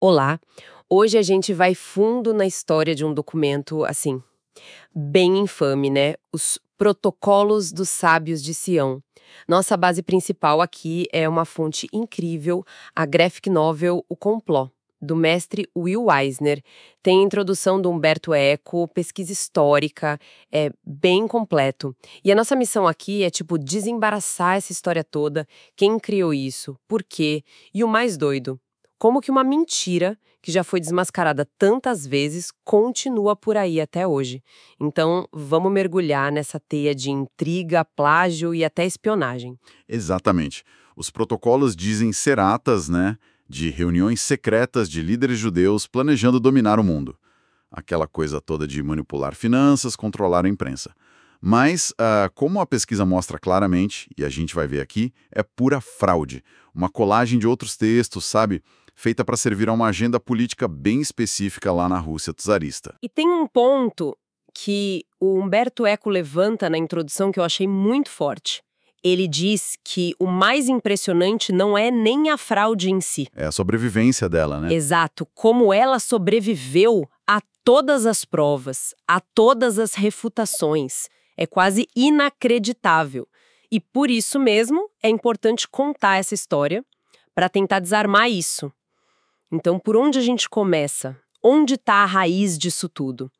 Olá! Hoje a gente vai fundo na história de um documento, assim, bem infame, né? Os Protocolos dos Sábios de Sião. Nossa base principal aqui é uma fonte incrível, a graphic novel O Complot, do mestre Will Eisner. Tem introdução do Humberto Eco, pesquisa histórica, é bem completo. E a nossa missão aqui é, desembaraçar essa história toda, quem criou isso, por quê, e o mais doido, como que uma mentira, que já foi desmascarada tantas vezes, continua por aí até hoje. Então, vamos mergulhar nessa teia de intriga, plágio e até espionagem. Exatamente. Os protocolos dizem ser atas, né, de reuniões secretas de líderes judeus planejando dominar o mundo. Aquela coisa toda de manipular finanças, controlar a imprensa. Mas, como a pesquisa mostra claramente, e a gente vai ver aqui, é pura fraude. Uma colagem de outros textos, sabe? Feita para servir a uma agenda política bem específica lá na Rússia czarista. E tem um ponto que o Humberto Eco levanta na introdução que eu achei muito forte. Ele diz que o mais impressionante não é nem a fraude em si. É a sobrevivência dela, né? Exato, como ela sobreviveu a todas as provas, a todas as refutações. É quase inacreditável. E por isso mesmo é importante contar essa história para tentar desarmar isso. Então, por onde a gente começa? Onde está a raiz disso tudo?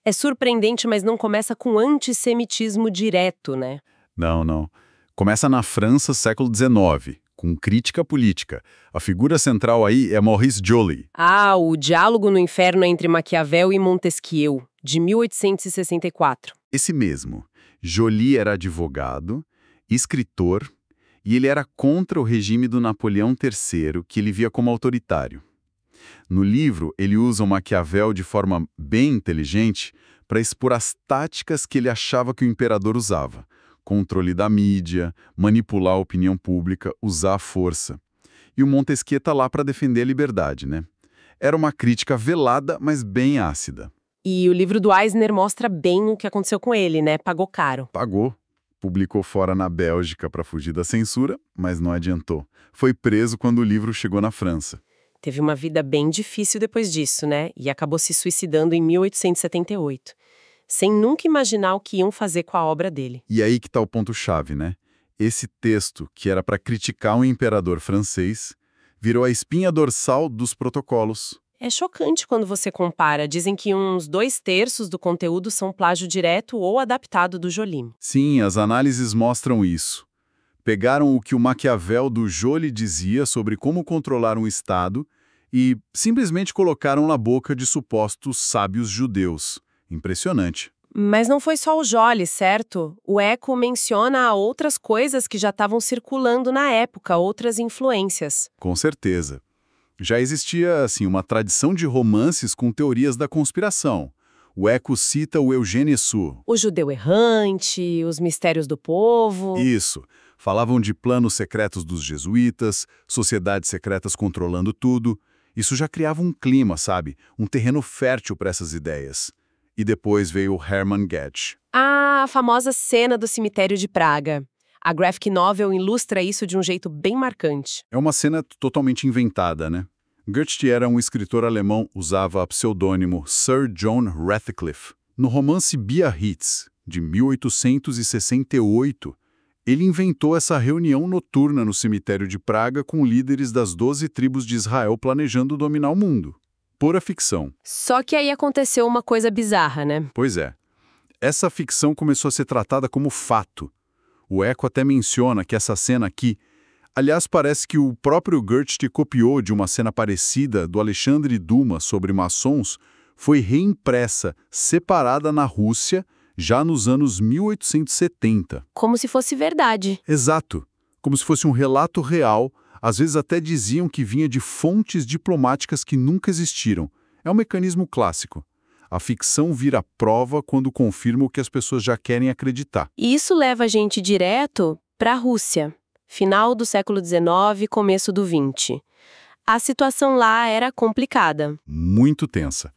É surpreendente, mas não começa com antissemitismo direto, né? Não. Começa na França, século XIX, com crítica política. A figura central aí é Maurice Joly. O Diálogo no Inferno entre Maquiavel e Montesquieu, de 1864. Esse mesmo. Joly era advogado, escritor, e ele era contra o regime do Napoleão III, que ele via como autoritário. No livro, ele usa o Maquiavel de forma bem inteligente para expor as táticas que ele achava que o imperador usava. Controle da mídia, manipular a opinião pública, usar a força. E o Montesquieu está lá para defender a liberdade, né? Era uma crítica velada, mas bem ácida. E o livro do Eisner mostra bem o que aconteceu com ele, né? Pagou caro. Pagou. Publicou fora na Bélgica para fugir da censura, mas não adiantou. Foi preso quando o livro chegou na França. Teve uma vida bem difícil depois disso, né? E acabou se suicidando em 1878. Sem nunca imaginar o que iam fazer com a obra dele. E aí que está o ponto-chave, né? Esse texto, que era para criticar um imperador francês, virou a espinha dorsal dos protocolos. É chocante quando você compara. Dizem que uns 2/3 do conteúdo são plágio direto ou adaptado do Joly. Sim, as análises mostram isso. Pegaram o que o Maquiavel do Joly dizia sobre como controlar um Estado e simplesmente colocaram na boca de supostos sábios judeus. Impressionante. Mas não foi só o Joly, certo? O Eco menciona outras coisas que já estavam circulando na época, outras influências. Com certeza. Já existia, assim, uma tradição de romances com teorias da conspiração. O Eco cita o Eugène Sue. O judeu errante, os mistérios do povo. Isso. Falavam de planos secretos dos jesuítas, sociedades secretas controlando tudo. Isso já criava um clima, sabe? Um terreno fértil para essas ideias. E depois veio o Hermann Goethe. A famosa cena do cemitério de Praga. A graphic novel ilustra isso de um jeito bem marcante. É uma cena totalmente inventada, né? Goethe era um escritor alemão, usava o pseudônimo Sir John Ratcliffe. No romance Biarritz, de 1868, ele inventou essa reunião noturna no cemitério de Praga com líderes das 12 tribos de Israel planejando dominar o mundo. Pura ficção. Só que aí aconteceu uma coisa bizarra, né? Pois é. Essa ficção começou a ser tratada como fato. O Eco até menciona que essa cena aqui, aliás, parece que o próprio Goethe copiou de uma cena parecida do Alexandre Dumas sobre maçons, foi reimpressa, separada na Rússia, já nos anos 1870. Como se fosse verdade. Exato. Como se fosse um relato real, às vezes até diziam que vinha de fontes diplomáticas que nunca existiram. É um mecanismo clássico. A ficção vira prova quando confirma o que as pessoas já querem acreditar. E isso leva a gente direto para a Rússia. Final do século XIX, começo do XX. A situação lá era complicada. Muito tensa.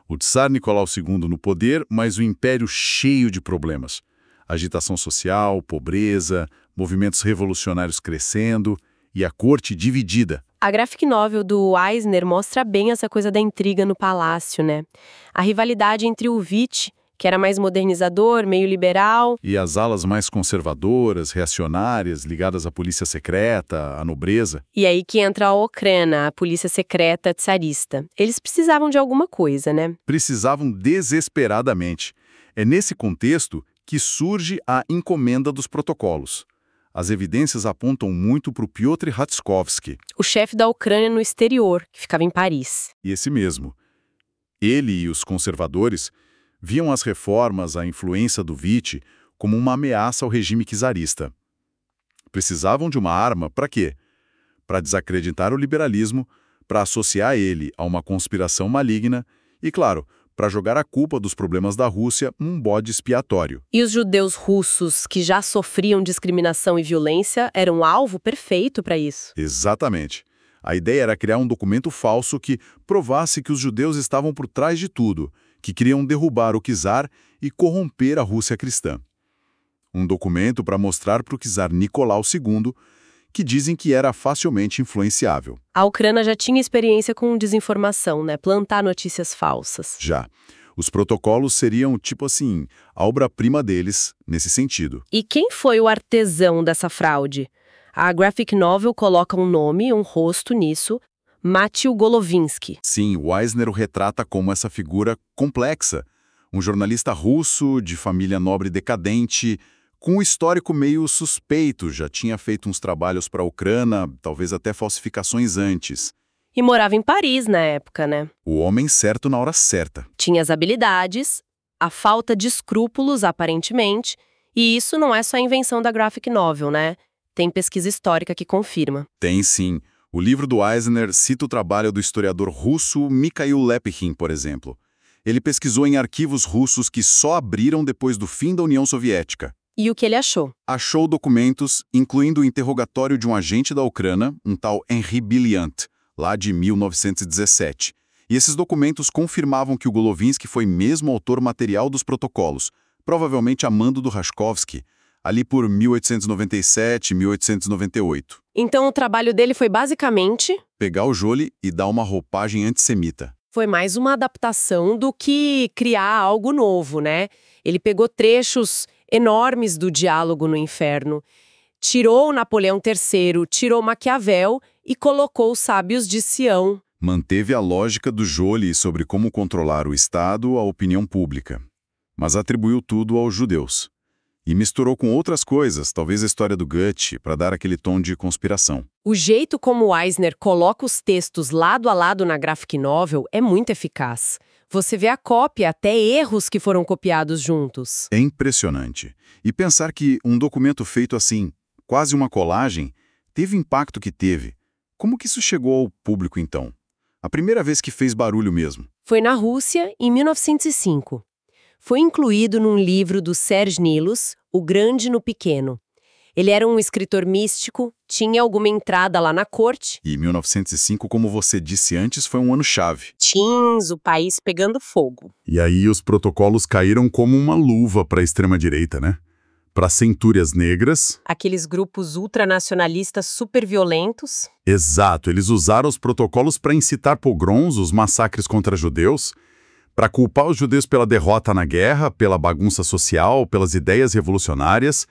O Tsar Nicolau II no poder, mas o império cheio de problemas. Agitação social, pobreza, movimentos revolucionários crescendo e a corte dividida. A graphic novel do Eisner mostra bem essa coisa da intriga no palácio, né? A rivalidade entre o Witt, que era mais modernizador, meio liberal, E as alas mais conservadoras, reacionárias, ligadas à polícia secreta, à nobreza. e aí que entra a Okhrana, a polícia secreta tsarista. Eles precisavam de alguma coisa, né? Precisavam desesperadamente. É nesse contexto que surge a encomenda dos protocolos. As evidências apontam muito para o Piotr Ratskovsky, O chefe da Ucrânia no exterior, que ficava em Paris. e esse mesmo. Ele e os conservadores viam as reformas, a influência do Witt, como uma ameaça ao regime czarista. Precisavam de uma arma para quê? Para desacreditar o liberalismo, para associar ele a uma conspiração maligna e, claro, para jogar a culpa dos problemas da Rússia num bode expiatório. E os judeus russos, que já sofriam discriminação e violência, eram um alvo perfeito para isso. Exatamente. A ideia era criar um documento falso que provasse que os judeus estavam por trás de tudo, que queriam derrubar o czar e corromper a Rússia cristã. Um documento para mostrar para o czar Nicolau II que dizem que era facilmente influenciável. A Ucrânia já tinha experiência com desinformação, né? Plantar notícias falsas. Já. Os protocolos seriam, tipo assim, a obra-prima deles nesse sentido. E quem foi o artesão dessa fraude? A graphic novel coloca um nome, um rosto nisso, Matil Golovinsky. Sim, o Eisner o retrata como essa figura complexa. Um jornalista russo, de família nobre decadente, com um histórico meio suspeito, já tinha feito uns trabalhos para a Ucrânia, talvez até falsificações antes. E morava em Paris na época, né? O homem certo na hora certa. Tinha as habilidades, a falta de escrúpulos, aparentemente, e isso não é só a invenção da graphic novel, né? Tem pesquisa histórica que confirma. Tem sim. O livro do Eisner cita o trabalho do historiador russo Mikhail Lepkin, por exemplo. Ele pesquisou em arquivos russos que só abriram depois do fim da União Soviética. E o que ele achou? Achou documentos, incluindo o interrogatório de um agente da Ucrânia, um tal Henri Billiant, lá de 1917. E esses documentos confirmavam que o Golovinsky foi mesmo autor material dos protocolos, provavelmente a mando do Rakovsky, ali por 1897, 1898. Então o trabalho dele foi basicamente... Pegar o Jolie e dar uma roupagem antissemita. Foi mais uma adaptação do que criar algo novo, né? Ele pegou trechos enormes do Diálogo no Inferno, tirou Napoleão III, tirou Maquiavel e colocou os sábios de Sião. Manteve a lógica do Jolie sobre como controlar o Estado, a opinião pública, mas atribuiu tudo aos judeus. E misturou com outras coisas, talvez a história do Goethe, para dar aquele tom de conspiração. O jeito como Eisner coloca os textos lado a lado na graphic novel é muito eficaz. Você vê a cópia, até erros que foram copiados juntos. É impressionante. E pensar que um documento feito assim, quase uma colagem, teve o impacto que teve. Como que isso chegou ao público, então? A primeira vez que fez barulho mesmo. Foi na Rússia, em 1905. Foi incluído num livro do Serge Nilus, O Grande no Pequeno. Ele era um escritor místico, tinha alguma entrada lá na corte. E 1905, como você disse antes, foi um ano-chave. Teens, o país pegando fogo. E aí os protocolos caíram como uma luva para a extrema-direita, né? Para centúrias negras. Aqueles grupos ultranacionalistas super violentos. Exato, eles usaram os protocolos para incitar pogroms, os massacres contra judeus, para culpar os judeus pela derrota na guerra, pela bagunça social, pelas ideias revolucionárias.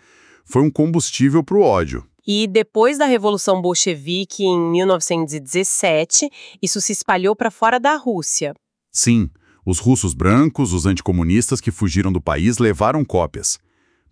Foi um combustível para o ódio. E depois da Revolução Bolchevique, em 1917, isso se espalhou para fora da Rússia. Sim, os russos brancos, os anticomunistas que fugiram do país levaram cópias.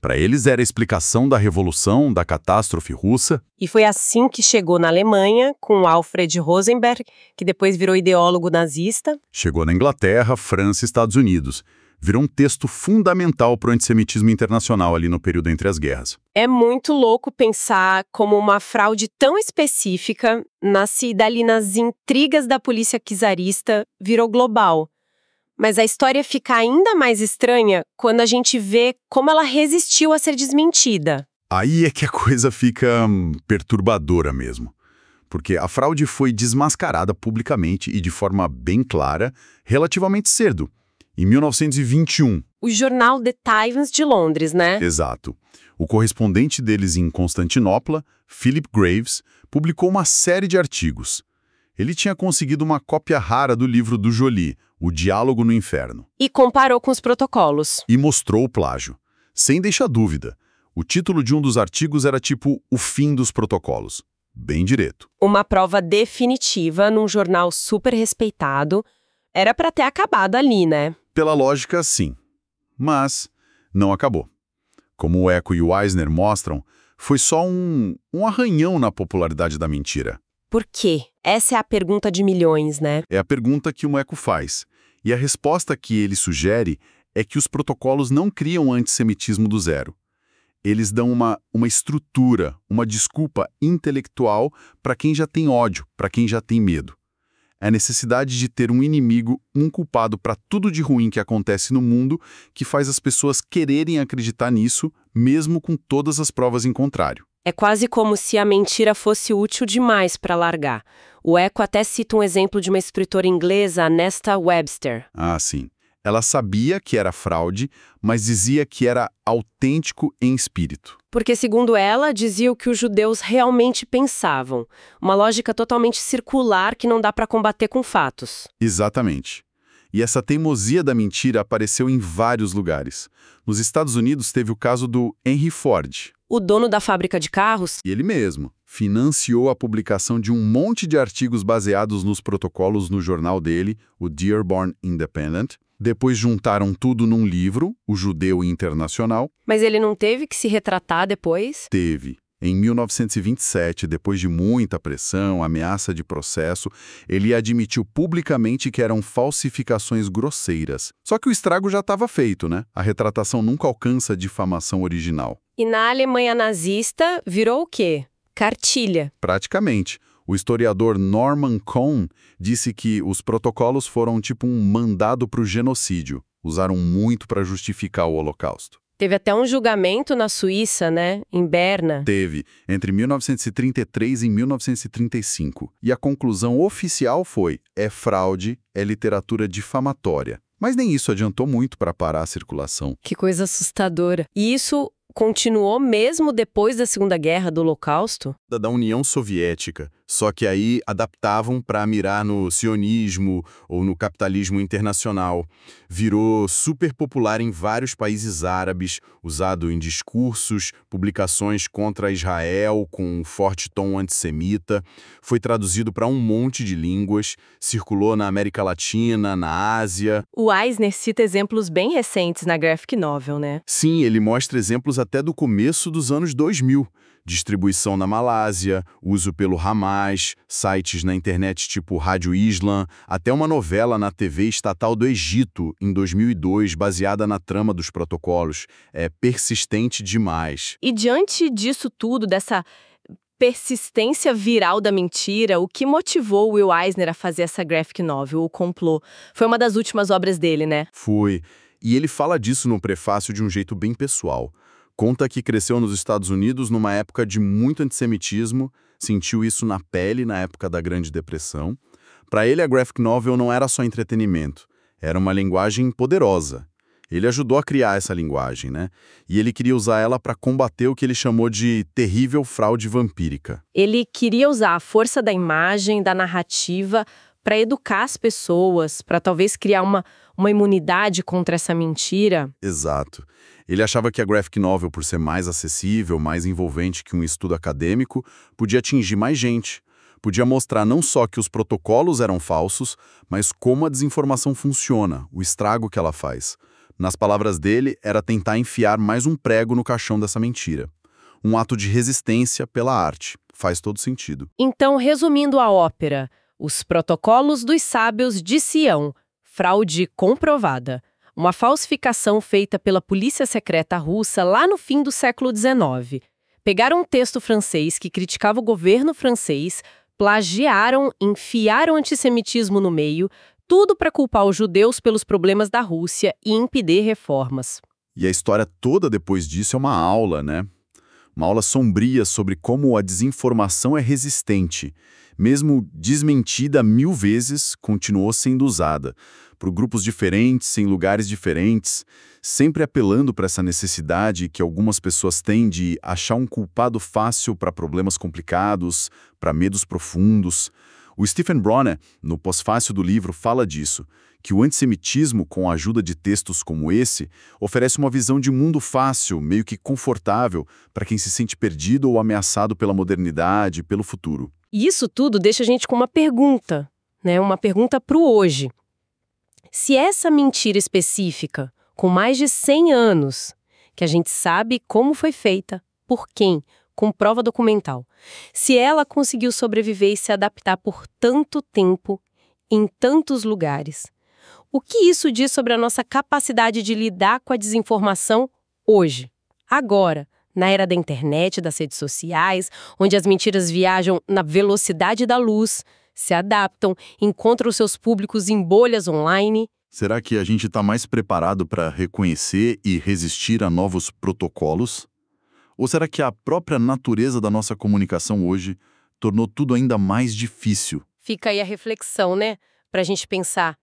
Para eles era a explicação da revolução, da catástrofe russa. E foi assim que chegou na Alemanha, com Alfred Rosenberg, que depois virou ideólogo nazista. Chegou na Inglaterra, França e Estados Unidos. Virou um texto fundamental para o antissemitismo internacional ali no período entre as guerras. É muito louco pensar como uma fraude tão específica, nascida ali nas intrigas da polícia czarista, virou global. Mas a história fica ainda mais estranha quando a gente vê como ela resistiu a ser desmentida. Aí é que a coisa fica perturbadora mesmo. Porque a fraude foi desmascarada publicamente e de forma bem clara relativamente cedo. Em 1921. O jornal The Times de Londres, né? Exato. O correspondente deles em Constantinopla, Philip Graves, publicou uma série de artigos. Ele tinha conseguido uma cópia rara do livro do Joly, O Diálogo no Inferno, E comparou com os protocolos. e mostrou o plágio. Sem deixar dúvida, o título de um dos artigos era tipo O Fim dos Protocolos. Bem direto. Uma prova definitiva num jornal super respeitado. Era para ter acabado ali, né? Pela lógica, sim. Mas não acabou. Como o Eco e o Eisner mostram, foi só um arranhão na popularidade da mentira. Por quê? Essa é a pergunta de milhões, né? É a pergunta que o Eco faz. E a resposta que ele sugere é que os protocolos não criam antissemitismo do zero. Eles dão uma estrutura, uma desculpa intelectual para quem já tem ódio, para quem já tem medo. É a necessidade de ter um inimigo, um culpado para tudo de ruim que acontece no mundo, que faz as pessoas quererem acreditar nisso, mesmo com todas as provas em contrário. É quase como se a mentira fosse útil demais para largar. O Eco até cita um exemplo de uma escritora inglesa, a Nesta Webster. Ah, sim. Ela sabia que era fraude, mas dizia que era autêntico em espírito. Porque, segundo ela, dizia o que os judeus realmente pensavam. Uma lógica totalmente circular que não dá para combater com fatos. Exatamente. E essa teimosia da mentira apareceu em vários lugares. Nos Estados Unidos teve o caso do Henry Ford. O dono da fábrica de carros. E ele mesmo financiou a publicação de um monte de artigos baseados nos protocolos no jornal dele, o Dearborn Independent. Depois juntaram tudo num livro, O Judeu Internacional. Mas ele não teve que se retratar depois? Teve. Em 1927, depois de muita pressão, ameaça de processo, ele admitiu publicamente que eram falsificações grosseiras. Só que o estrago já estava feito, né? A retratação nunca alcança a difamação original. E na Alemanha nazista, virou o quê? Cartilha. Praticamente. O historiador Norman Cohn disse que os protocolos foram tipo um mandado para o genocídio. Usaram muito para justificar o Holocausto. Teve até um julgamento na Suíça, né? Em Berna. Teve, entre 1933 e 1935. E a conclusão oficial foi: é fraude, é literatura difamatória. Mas nem isso adiantou muito para parar a circulação. Que coisa assustadora. E isso continuou mesmo depois da Segunda Guerra, do Holocausto? Da União Soviética, só que aí adaptavam para mirar no sionismo ou no capitalismo internacional. Virou super popular em vários países árabes, usado em discursos, publicações contra Israel com um forte tom antissemita, foi traduzido para um monte de línguas, circulou na América Latina, na Ásia. O Eisner cita exemplos bem recentes na graphic novel, né? Sim, ele mostra exemplos até do começo dos anos 2000. Distribuição na Malásia, uso pelo Hamas, sites na internet tipo Rádio Islam, até uma novela na TV estatal do Egito, em 2002, baseada na trama dos protocolos. É persistente demais. E diante disso tudo, dessa persistência viral da mentira, o que motivou o Will Eisner a fazer essa graphic novel, O Complô? Foi uma das últimas obras dele, né? Foi. E ele fala disso no prefácio de um jeito bem pessoal. Conta que cresceu nos Estados Unidos numa época de muito antissemitismo, sentiu isso na pele na época da Grande Depressão. Para ele, a graphic novel não era só entretenimento, era uma linguagem poderosa. Ele ajudou a criar essa linguagem, né? E ele queria usar ela para combater o que ele chamou de terrível fraude vampírica. Ele queria usar a força da imagem, da narrativa, para educar as pessoas, para talvez criar uma imunidade contra essa mentira. Exato. Ele achava que a graphic novel, por ser mais acessível, mais envolvente que um estudo acadêmico, podia atingir mais gente. Podia mostrar não só que os protocolos eram falsos, mas como a desinformação funciona, o estrago que ela faz. Nas palavras dele, era tentar enfiar mais um prego no caixão dessa mentira. Um ato de resistência pela arte. Faz todo sentido. Então, resumindo a ópera, Os Protocolos dos Sábios de Sião, fraude comprovada. Uma falsificação feita pela polícia secreta russa lá no fim do século XIX. Pegaram um texto francês que criticava o governo francês, plagiaram, enfiaram antissemitismo no meio, tudo para culpar os judeus pelos problemas da Rússia e impedir reformas. E a história toda depois disso é uma aula, né? Uma aula sombria sobre como a desinformação é resistente. Mesmo desmentida 1000 vezes, continuou sendo usada por grupos diferentes, em lugares diferentes, sempre apelando para essa necessidade que algumas pessoas têm de achar um culpado fácil para problemas complicados, para medos profundos. O Stephen Bronner, no pós-fácil do livro, fala disso, que o antissemitismo, com a ajuda de textos como esse, oferece uma visão de mundo fácil, meio que confortável, para quem se sente perdido ou ameaçado pela modernidade, pelo futuro. E isso tudo deixa a gente com uma pergunta, né? Uma pergunta para o hoje. Se essa mentira específica, com mais de 100 anos, que a gente sabe como foi feita, por quem, com prova documental, se ela conseguiu sobreviver e se adaptar por tanto tempo, em tantos lugares, o que isso diz sobre a nossa capacidade de lidar com a desinformação hoje, agora, na era da internet, das redes sociais, onde as mentiras viajam na velocidade da luz, se adaptam, encontram seus públicos em bolhas online? Será que a gente está mais preparado para reconhecer e resistir a novos protocolos? Ou será que a própria natureza da nossa comunicação hoje tornou tudo ainda mais difícil? Fica aí a reflexão, né? Pra gente pensar.